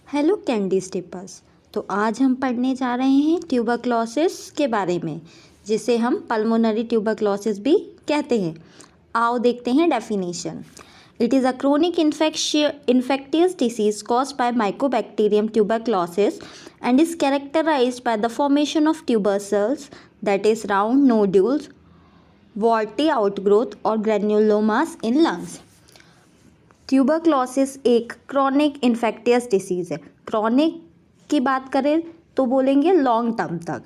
Hello candy स्टिपर्स। तो आज हम पढ़ने जा रहे हैं ट्यूबरक्लोसिस के बारे में, जिसे हम पल्मोनरी ट्यूबरक्लोसिस भी कहते हैं। आओ देखते हैं definition. It is a chronic infectious disease caused by Mycobacterium tuberculosis and is characterized by the formation of tubercles, that is round nodules, warty outgrowth or granulomas in lungs। Tuberculosis एक chronic infectious disease है। Chronic की बात करें तो बोलेंगे long term तक,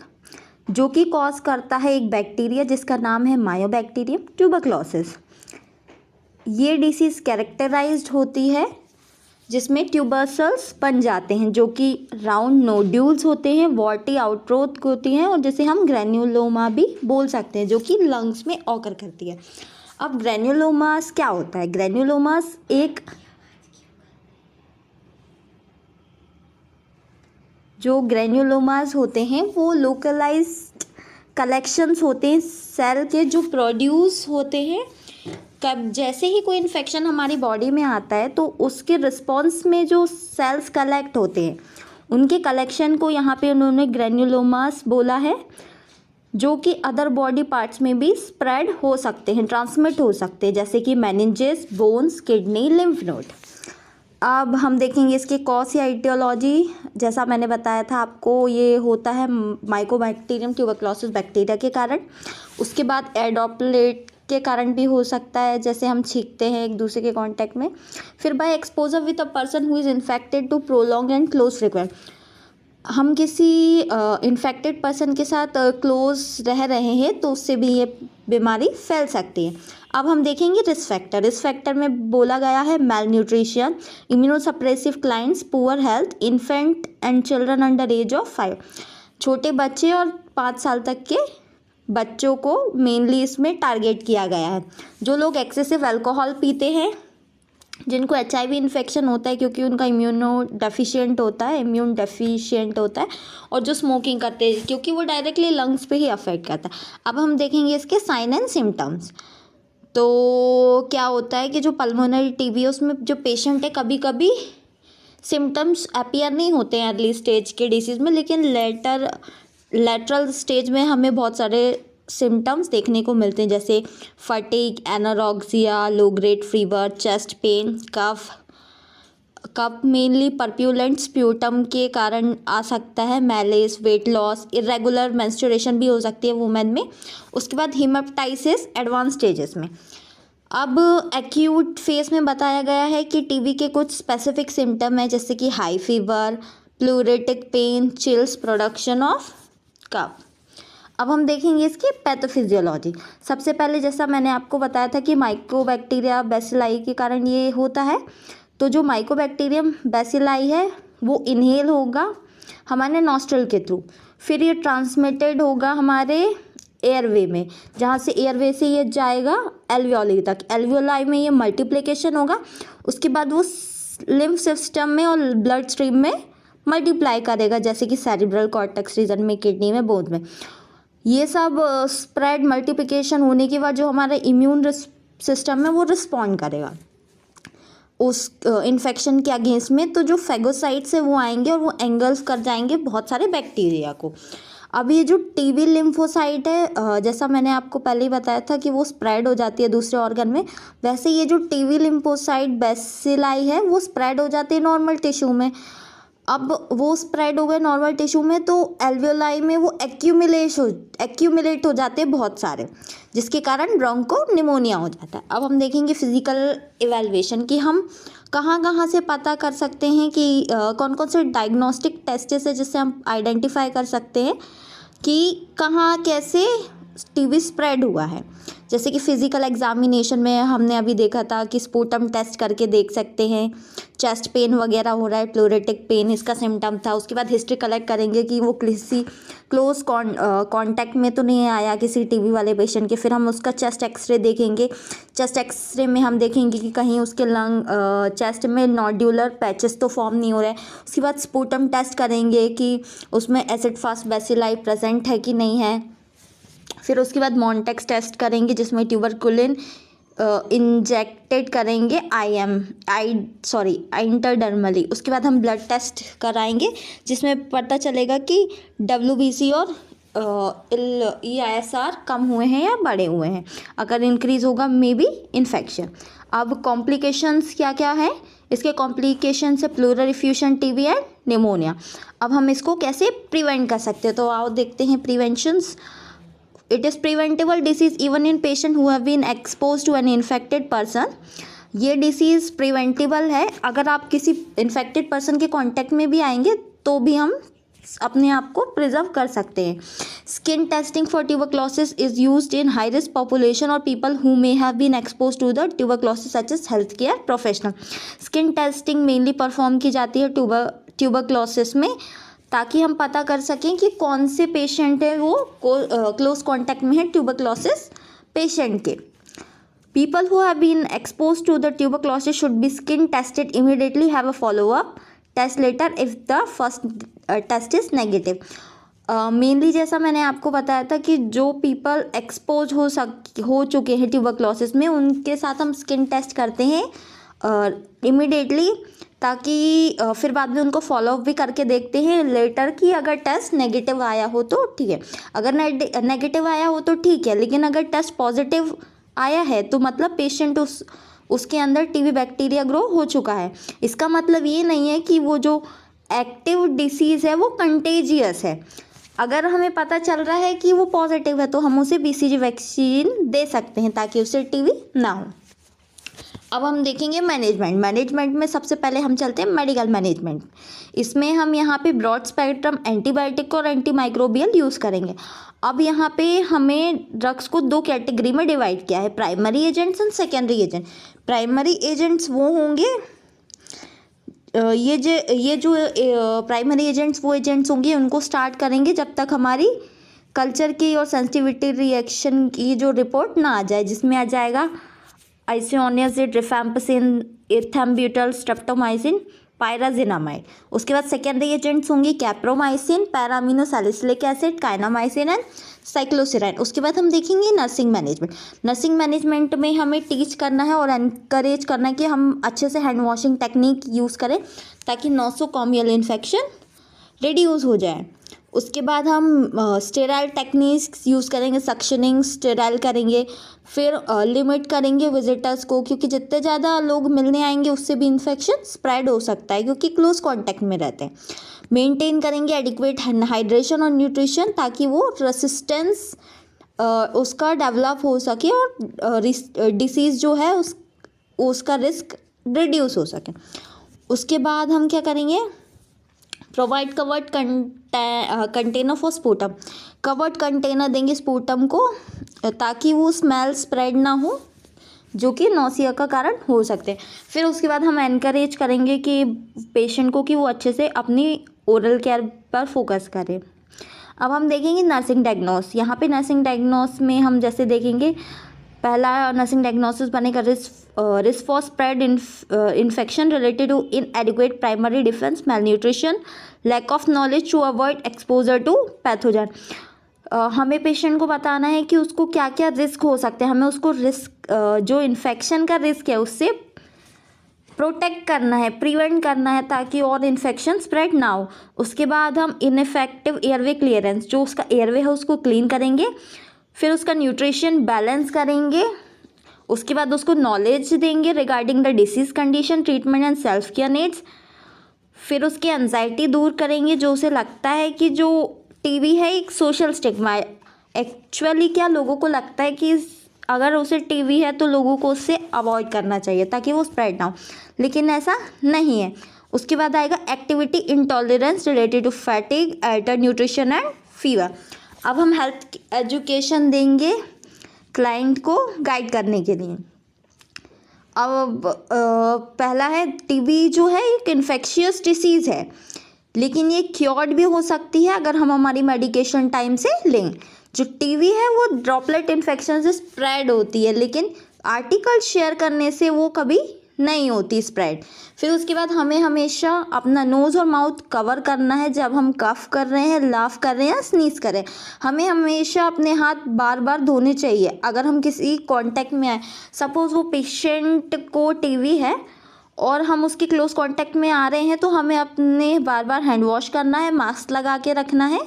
जो कि कॉज करता है एक बैक्टीरिया जिसका नाम है मायोबैक्टीरियम ट्यूबरक्लोसिस। ये डिसीज़ कैरेक्टराइज्ड होती है जिसमें ट्यूबरसल्स बन जाते हैं, जो कि राउंड नोड्यूल्स होते हैं, वॉटी आउटग्रोथ होती हैं और जिसे हम ग्रैन्युलोमा भी बोल सकते हैं, जो कि लंग्स में ऑकर करती है। अब ग्रैन्युलोमास क्या होता है? ग्रैन्युलोमास जो ग्रैन्युलोमास होते हैं वो लोकलाइज्ड कलेक्शंस होते हैं सेल के, जो प्रोड्यूस होते हैं कब जैसे ही कोई इन्फेक्शन हमारी बॉडी में आता है तो उसके रिस्पॉन्स में जो सेल्स कलेक्ट होते हैं उनके कलेक्शन को यहाँ पे उन्होंने ग्रैन्युलोमास बोला है, जो कि अदर बॉडी पार्ट्स में भी स्प्रेड हो सकते हैं, ट्रांसमिट हो सकते हैं, जैसे कि meninges, bones, kidney, lymph node. अब हम देखेंगे इसके कॉज या ईटियोलॉजी। जैसा मैंने बताया था आपको, ये होता है माइकोबैक्टीरियम ट्यूबरक्लोसिस बैक्टीरिया के कारण। उसके बाद एयर ड्रॉपलेट के कारण भी हो सकता है, जैसे हम छींकते हैं एक दूसरे के कांटेक्ट में। फिर by exposure with a person who is infected to prolong and close frequent, हम किसी इन्फेक्टेड पर्सन के साथ क्लोज रह रहे हैं तो उससे भी ये बीमारी फैल सकती है। अब हम देखेंगे रिस्क फैक्टर। रिस्क फैक्टर में बोला गया है mail nutrition, immunosuppressive clients, poor health, infant and children under as of 5। छोटे बच्चे और 5 साल तक के बच्चों को मेनली इसमें टारगेट किया गया है। जो लोग एक्सेसिव अल्कोहल पीते हैं, जिनको HIV इन्फेक्शन होता है क्योंकि उनका इम्यून डेफिशिएंट होता है, और जो स्मोकिंग करते हैं क्योंकि वो डायरेक्टली लंग्स पे ही अफेक्ट करता है। अब हम देखेंगे इसके साइन एंड सिम्टम्स। तो क्या होता है कि जो पल्मोनरी TB है उसमें जो पेशेंट है, कभी कभी सिम्टम्स अपीयर नहीं होते हैं अर्ली स्टेज के डिसीज़ में, लेकिन लेटरल स्टेज में हमें बहुत सारे सिम्टम्स देखने को मिलते हैं, जैसे fatigue, anorexia, low grade fever, chest pain, cough mainly purulent sputum के कारण आ सकता है, malaise, weight loss, irregular menstruation भी हो सकती है वुमेन में। उसके बाद हिमेप्टाइसिस एडवांस स्टेजेस में। अब एक्यूट फेज में बताया गया है कि TB के कुछ स्पेसिफिक सिम्टम है, जैसे कि high fever, pleuritic pain, chills, production of cough. अब हम देखेंगे इसकी पैथोफिजियोलॉजी। सबसे पहले जैसा मैंने आपको बताया था कि माइकोबैक्टीरिया बैसिलाई के कारण ये होता है, तो जो माइकोबैक्टीरियम बैसिलाई है वो इनहेल होगा हमारे नॉस्ट्रल के थ्रू, फिर ये ट्रांसमिटेड होगा हमारे एयरवे में, जहाँ से एयरवे से ये जाएगा एल्वियोली तक। एल्वियोलाई में ये मल्टीप्लिकेशन होगा, उसके बाद वो लिम्फ सिस्टम में और ब्लड स्ट्रीम में मल्टीप्लाई करेगा, जैसे कि सेरिब्रल कॉर्टेक्स रीजन में, किडनी में, बोन्स में। ये सब स्प्रेड मल्टीप्लिकेशन होने के बाद जो हमारा इम्यून सिस्टम है वो रिस्पॉन्ड करेगा उस इन्फेक्शन के अगेंस्ट में। तो जो फेगोसाइट्स है वो आएंगे और वो एंगल्फ कर जाएंगे बहुत सारे बैक्टीरिया को। अब ये जो TB लिम्फोसाइट है, जैसा मैंने आपको पहले ही बताया था कि वो स्प्रेड हो जाती है दूसरे ऑर्गन में, वैसे ये जो TB लिम्फोसाइट बैसिलाई है वो स्प्रेड हो जाती है नॉर्मल टिश्यू में। अब वो स्प्रेड हो गए नॉर्मल टिश्यू में तो एल्वियोलाई में वो एक्यूमुलेट हो जाते हैं बहुत सारे, जिसके कारण ब्रोंको निमोनिया हो जाता है। अब हम देखेंगे फिजिकल इवैल्यूएशन कि हम कहाँ से पता कर सकते हैं कि कौन कौन से डायग्नोस्टिक टेस्ट है जिससे हम आइडेंटिफाई कर सकते हैं कि कहाँ कैसे TB स्प्रेड हुआ है। जैसे कि फिजिकल एग्जामिनेशन में हमने अभी देखा था कि स्पूटम टेस्ट करके देख सकते हैं, चेस्ट पेन वगैरह हो रहा है, प्लूरेटिक पेन इसका सिम्टम था। उसके बाद हिस्ट्री कलेक्ट करेंगे कि वो किसी क्लोज कॉन्टैक्ट में तो नहीं आया किसी TB वाले पेशेंट के। फिर हम उसका चेस्ट एक्सरे देखेंगे। चेस्ट एक्सरे में हम देखेंगे कि कहीं उसके चेस्ट में नोड्यूलर पैचेस तो फॉर्म नहीं हो रहे हैं। उसके बाद स्पूटम टेस्ट करेंगे कि उसमें एसिड फास्ट बैसिलाई प्रेजेंट है कि नहीं है। फिर उसके बाद मॉन्टेक्स टेस्ट करेंगे जिसमें ट्यूबरकुलिन इंजेक्टेड करेंगे इंटरडर्मली। उसके बाद हम ब्लड टेस्ट कराएंगे जिसमें पता चलेगा कि WBC और EISR कम हुए हैं या बढ़े हुए हैं। अगर इंक्रीज़ होगा मे बी इन्फेक्शन। अब कॉम्प्लिकेशंस क्या क्या है, इसके कॉम्प्लिकेशन से pleural effusion, TB and pneumonia. अब हम इसको कैसे प्रिवेंट कर सकते हैं, तो आओ देखते हैं preventions. It is preventable disease even in patient who have been expose to an infected person. ये डिसीज़ प्रिवेंटेबल है, अगर आप किसी इन्फेक्टेड पर्सन के कांटेक्ट में भी आएंगे तो भी हम अपने आप को प्रिजर्व कर सकते हैं। Skin testing for tuberculosis is used in high risk population और people who may have been expose to the tuberculosis such as health care professional. Skin testing mainly perform की जाती है ट्यूबरक्लोसिस में, ताकि हम पता कर सकें कि कौन से पेशेंट है वो क्लोज कॉन्टैक्ट में है ट्यूबरक्लोसिस पेशेंट के। People who have been exposed to the tuberculosis should be skin tested immediately, have a follow-up test later if the first test is negative. Mainly जैसा मैंने आपको बताया था कि जो पीपल एक्सपोज हो चुके हैं ट्यूबरक्लोसिस में, उनके साथ हम स्किन टेस्ट करते हैं इमिडिएटली, ताकि फिर बाद में उनको फॉलोअप भी करके देखते हैं लेटर कि अगर टेस्ट नेगेटिव आया हो तो ठीक है, अगर नेगेटिव आया हो तो ठीक है, लेकिन अगर टेस्ट पॉजिटिव आया है तो मतलब पेशेंट उसके अंदर TB बैक्टीरिया ग्रो हो चुका है। इसका मतलब ये नहीं है कि वो जो एक्टिव डिसीज़ है वो कंटेजियस है। अगर हमें पता चल रहा है कि वो पॉजिटिव है तो हम उसे BCG वैक्सीन दे सकते हैं ताकि उसे TB ना हो। अब हम देखेंगे मैनेजमेंट में सबसे पहले हम चलते हैं मेडिकल मैनेजमेंट। इसमें हम यहाँ पे ब्रॉड स्पेक्ट्रम एंटीबायोटिक और एंटीमाइक्रोबियल यूज़ करेंगे। अब यहाँ पे हमें ड्रग्स को 2 कैटेगरी में डिवाइड किया है, primary agents and secondary agent. Primary agents वो होंगे ये जो प्राइमरी एजेंट्स वो एजेंट्स होंगे, उनको स्टार्ट करेंगे जब तक हमारी कल्चर की और सेंसिटिविटी रिएक्शन की जो रिपोर्ट ना आ जाए, जिसमें आ जाएगा आइसोनियाजिड, रिफैम्पिसिन, इथेम्ब्यूटल, स्ट्रेप्टोमाइसिन, पायराजिनामाइड। उसके बाद सेकेंडरी एजेंट्स होंगे कैप्रोमाइसिन, पैरामिनोसैलिसिलिक एसिड, काइनामाइसिन एंड साइक्लोसिराइन। उसके बाद हम देखेंगे नर्सिंग मैनेजमेंट। नर्सिंग मैनेजमेंट में हमें टीच करना है और एनकरेज करना है कि हम अच्छे से हैंड वॉशिंग टेक्निक यूज़ करें ताकि नोसोकॉमियल इन्फेक्शन रिड्यूस हो जाए। उसके बाद हम स्टेराइल टेक्निक्स यूज़ करेंगे, सक्शनिंग, स्टेराइल करेंगे, फिर लिमिट करेंगे विजिटर्स को, क्योंकि जितने ज़्यादा लोग मिलने आएंगे उससे भी इन्फेक्शन स्प्रेड हो सकता है क्योंकि क्लोज कांटेक्ट में रहते हैं। मेंटेन करेंगे एडिक्वेट हाइड्रेशन और न्यूट्रिशन ताकि वो रेसिस्टेंस उसका डेवलप हो सके और डिसीज़ जो है उसका रिस्क रिड्यूस हो सके। उसके बाद हम क्या करेंगे, provide covered container for sputum. Covered container देंगे स्पूटम को ताकि वो स्मेल स्प्रेड ना हो जो कि नौसिया का कारण हो सकते हैं। फिर उसके बाद हम एनकरेज करेंगे कि पेशेंट को कि वो अच्छे से अपनी ओरल केयर पर फोकस करे। अब हम देखेंगे नर्सिंग डायग्नोस। यहाँ पे नर्सिंग डायग्नोस में हम जैसे देखेंगे, पहला नर्सिंग डायग्नोसिस बनेगा risk for spread infection related to inadequate primary defence, malnutrition, lack of knowledge to avoid exposure to pathogen. हमें पेशेंट को बताना है कि उसको क्या क्या रिस्क हो सकते हैं, हमें उसको रिस्क जो इन्फेक्शन का रिस्क है उससे प्रोटेक्ट करना है, प्रिवेंट करना है ताकि और इन्फेक्शन स्प्रेड ना हो। उसके बाद हम इनइफेक्टिव एयरवे क्लियरेंस, जो उसका एयरवे है उसको क्लीन करेंगे। फिर उसका न्यूट्रिशन बैलेंस करेंगे। उसके बाद उसको नॉलेज देंगे regarding the disease condition, treatment and self care needs. फिर उसकी एंजाइटी दूर करेंगे, जो उसे लगता है कि जो TB है एक सोशल स्टिग्मा है। एक्चुअली क्या लोगों को लगता है कि अगर उसे TB है तो लोगों को उससे अवॉइड करना चाहिए ताकि वो स्प्रेड ना हो, लेकिन ऐसा नहीं है। उसके बाद आएगा activity intolerance related to fatigue, alter nutrition and fever. अब हम हेल्थ एजुकेशन देंगे क्लाइंट को गाइड करने के लिए। अब पहला है TB जो है एक इन्फेक्शियस डिसीज़ है, लेकिन ये क्योर्ड भी हो सकती है अगर हम हमारी मेडिकेशन टाइम से लें। जो TB है वो ड्रॉपलेट इन्फेक्शन से स्प्रेड होती है, लेकिन आर्टिकल शेयर करने से वो कभी नहीं होती स्प्रेड। फिर उसके बाद हमें हमेशा अपना नोज़ और माउथ कवर करना है जब हम कफ कर रहे हैं, लाफ कर रहे हैं या स्नीज कर रहे हैं। हमें हमेशा अपने हाथ बार बार धोने चाहिए। अगर हम किसी कांटेक्ट में आए, सपोज़ वो पेशेंट को टीबी है और हम उसके क्लोज कांटेक्ट में आ रहे हैं, तो हमें अपने बार बार हैंड वॉश करना है, मास्क लगा के रखना है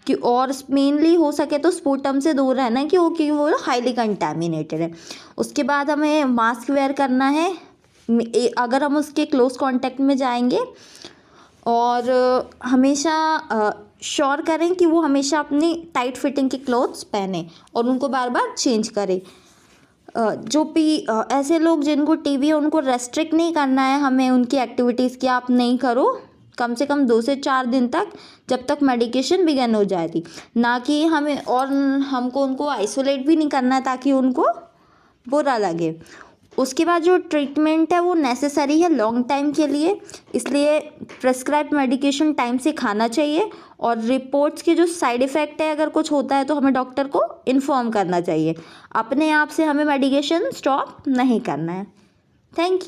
कि और मेनली हो सके तो स्पूटम से दूर रहना है क्योंकि वो हाईली कंटेमिनेटेड है। उसके बाद हमें मास्क वेयर करना है अगर हम उसके क्लोज कांटेक्ट में जाएंगे, और हमेशा श्योर करें कि वो हमेशा अपनी टाइट फिटिंग के क्लोथ्स पहने और उनको बार बार चेंज करें। ऐसे लोग जिनको टीबी है उनको रेस्ट्रिक्ट नहीं करना है हमें उनकी एक्टिविटीज़ की, आप नहीं करो कम से कम 2 से 4 दिन तक, जब तक मेडिकेशन बिगन हो जाती, ना कि हमें और हमको उनको आइसोलेट भी नहीं करना है ताकि उनको बुरा लगे। उसके बाद जो ट्रीटमेंट है वो नेसेसरी है लॉन्ग टाइम के लिए, इसलिए प्रेस्क्राइब मेडिकेशन टाइम से खाना चाहिए, और रिपोर्ट्स के जो साइड इफ़ेक्ट है अगर कुछ होता है तो हमें डॉक्टर को इन्फॉर्म करना चाहिए। अपने आप से हमें मेडिकेशन स्टॉप नहीं करना है। Thank you.